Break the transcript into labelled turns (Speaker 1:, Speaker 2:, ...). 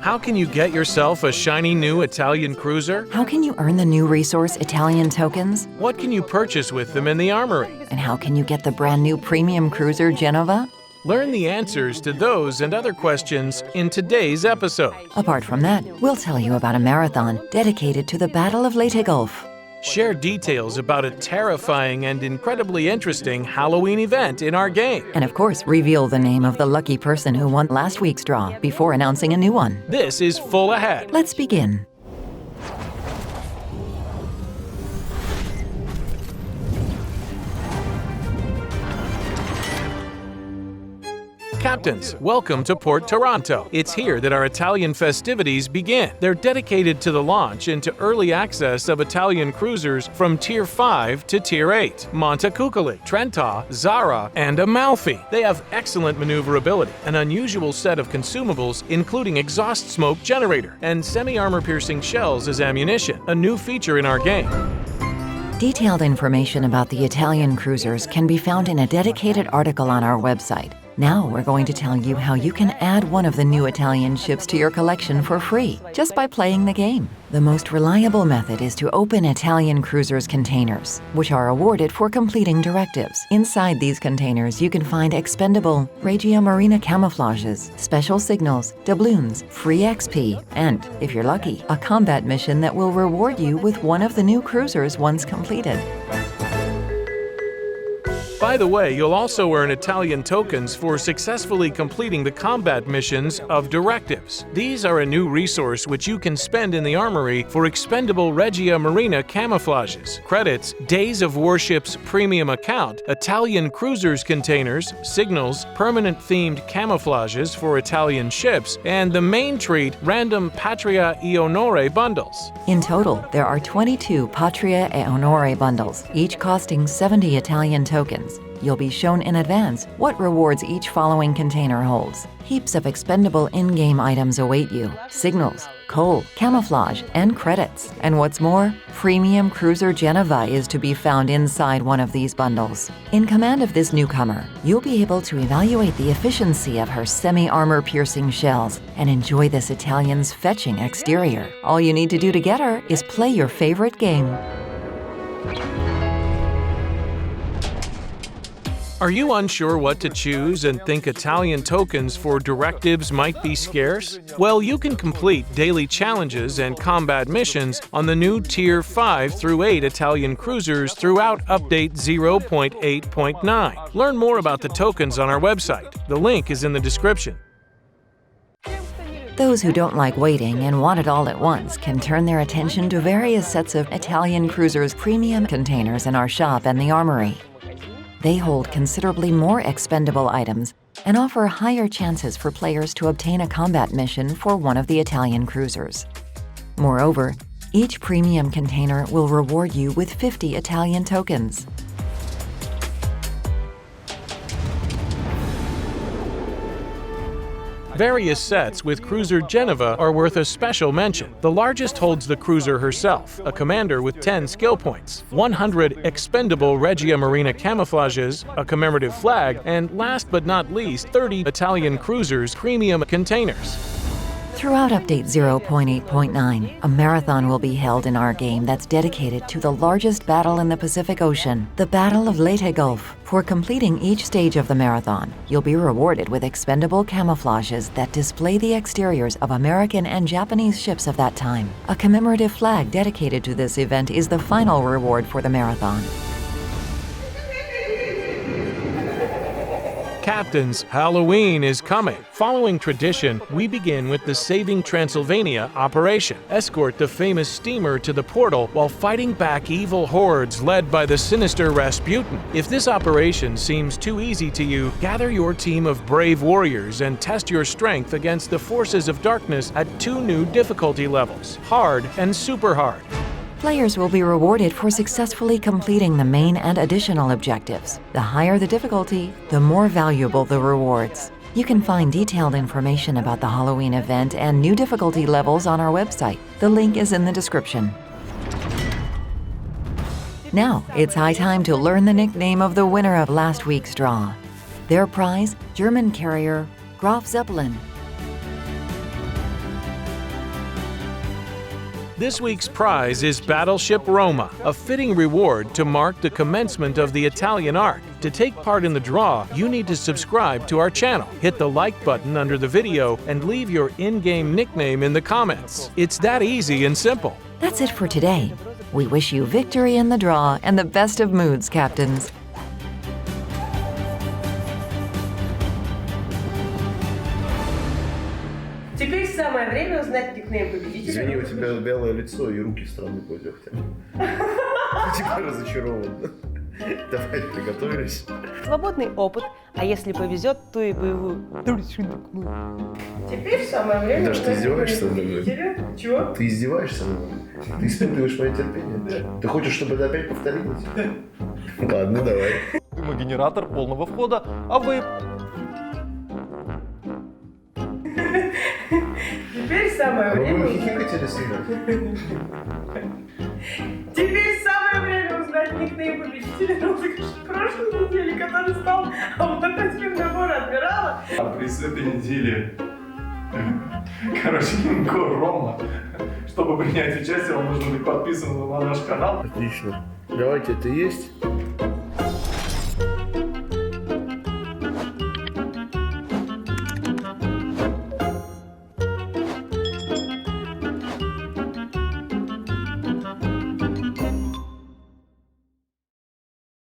Speaker 1: How can you get yourself a shiny new Italian cruiser?
Speaker 2: How can you earn the new resource Italian tokens?
Speaker 1: What can you purchase with them in the armory?
Speaker 2: And how can you get the brand new premium cruiser Genova?
Speaker 1: Learn the answers to those and other questions in today's episode.
Speaker 2: Apart from that, we'll tell you about a marathon dedicated to the Battle of Leyte Gulf.
Speaker 1: Share details about a terrifying and incredibly interesting Halloween event in our game.
Speaker 2: And of course, reveal the name of the lucky person who won last week's draw before announcing a new one.
Speaker 1: This is Full Ahead.
Speaker 2: Let's begin.
Speaker 1: Captains, welcome to Port Taranto. It's here that our Italian festivities begin. They're dedicated to the launch into early access of Italian cruisers from Tier 5 to Tier 8, Montecuccoli, Trenta, Zara, and Amalfi. They have excellent maneuverability, an unusual set of consumables including exhaust smoke generator, and semi-armor-piercing shells as ammunition, a new feature in our game.
Speaker 2: Detailed information about the Italian cruisers can be found in a dedicated article on our website. Now we're going to tell you how you can add one of the new Italian ships to your collection for free, just by playing the game. The most reliable method is to open Italian cruisers' containers, which are awarded for completing directives. Inside these containers, you can find expendable Regia Marina camouflages, special signals, doubloons, free XP, and, if you're lucky, a combat mission that will reward you with one of the new cruisers once completed.
Speaker 1: By the way, you'll also earn Italian tokens for successfully completing the combat missions of directives. These are a new resource which you can spend in the armory for expendable Regia Marina camouflages, credits, Days of Warships premium account, Italian cruisers containers, signals, permanent themed camouflages for Italian ships, and the main treat, random Patria e Onore bundles.
Speaker 2: In total, there are 22 Patria e Onore bundles, each costing 70 Italian tokens. You'll be shown in advance what rewards each following container holds. Heaps of expendable in-game items await you: signals, coal, camouflage, and credits. And what's more, premium cruiser Genova is to be found inside one of these bundles. In command of this newcomer, you'll be able to evaluate the efficiency of her semi-armor-piercing shells and enjoy this Italian's fetching exterior. All you need to do to get her is play your favorite game.
Speaker 1: Are you unsure what to choose and think Italian tokens for directives might be scarce? Well, you can complete daily challenges and combat missions on the new Tier 5 through 8 Italian cruisers throughout Update 0.8.9. Learn more about the tokens on our website. The link is in the description.
Speaker 2: Those who don't like waiting and want it all at once can turn their attention to various sets of Italian cruisers premium containers in our shop and the armory. They hold considerably more expendable items and offer higher chances for players to obtain a combat mission for one of the Italian cruisers. Moreover, each premium container will reward you with 50 Italian tokens.
Speaker 1: Various sets with cruiser Genova are worth a special mention. The largest holds the cruiser herself, a commander with 10 skill points, 100 expendable Regia Marina camouflages, a commemorative flag, and last but not least, 30 Italian cruisers premium containers.
Speaker 2: Throughout Update 0.8.9, a marathon will be held in our game that's dedicated to the largest battle in the Pacific Ocean, the Battle of Leyte Gulf. For completing each stage of the marathon, you'll be rewarded with expendable camouflages that display the exteriors of American and Japanese ships of that time. A commemorative flag dedicated to this event is the final reward for the marathon.
Speaker 1: Captains, Halloween is coming. Following tradition, we begin with the Saving Transylvania operation. Escort the famous steamer to the portal while fighting back evil hordes led by the sinister Rasputin. If this operation seems too easy to you, gather your team of brave warriors and test your strength against the forces of darkness at 2 new difficulty levels, hard and super hard.
Speaker 2: Players will be rewarded for successfully completing the main and additional objectives. The higher the difficulty, the more valuable the rewards. You can find detailed information about the Halloween event and new difficulty levels on our website. The link is in the description. Now, it's high time to learn the nickname of the winner of last week's draw. Their prize, German carrier Graf Zeppelin.
Speaker 1: This week's prize is Battleship Roma, a fitting reward to mark the commencement of the Italian arc. To take part in the draw, you need to subscribe to our channel, hit the like button under the video, and leave your in-game nickname in the comments. It's that easy and simple.
Speaker 2: That's it for today. We wish you victory in the draw and the best of moods, captains.
Speaker 3: Теперь самое время узнать никнейм победителя.
Speaker 4: Извини, у тебя белое лицо и руки странные ходят. Ты типа разочарован. Давай, приготовились.
Speaker 3: Свободный опыт, а если повезет, то и боевую. Теперь самое время
Speaker 4: Даш, ты
Speaker 3: узнать
Speaker 4: издеваешься
Speaker 3: никнейм
Speaker 4: надо мной?
Speaker 3: победителя. Чего?
Speaker 4: Ты издеваешься надо мной? Ты испытываешь мое терпение?
Speaker 3: Да.
Speaker 4: Ты хочешь, чтобы это опять повторилось? Ладно, давай.
Speaker 5: Генератор полного входа, а вы...
Speaker 3: Теперь самое
Speaker 4: Мы
Speaker 3: время
Speaker 4: будем
Speaker 3: узнать...
Speaker 4: хихикать или снимать?
Speaker 3: Теперь самое время узнать никнейм победителя розыгрыша прошлой недели, который стал логотипом набора адмирала.
Speaker 6: А приз этой недели. Короче, Рома. Чтобы принять участие, вам нужно быть подписанным на наш канал.
Speaker 4: Отлично. Давайте, это есть?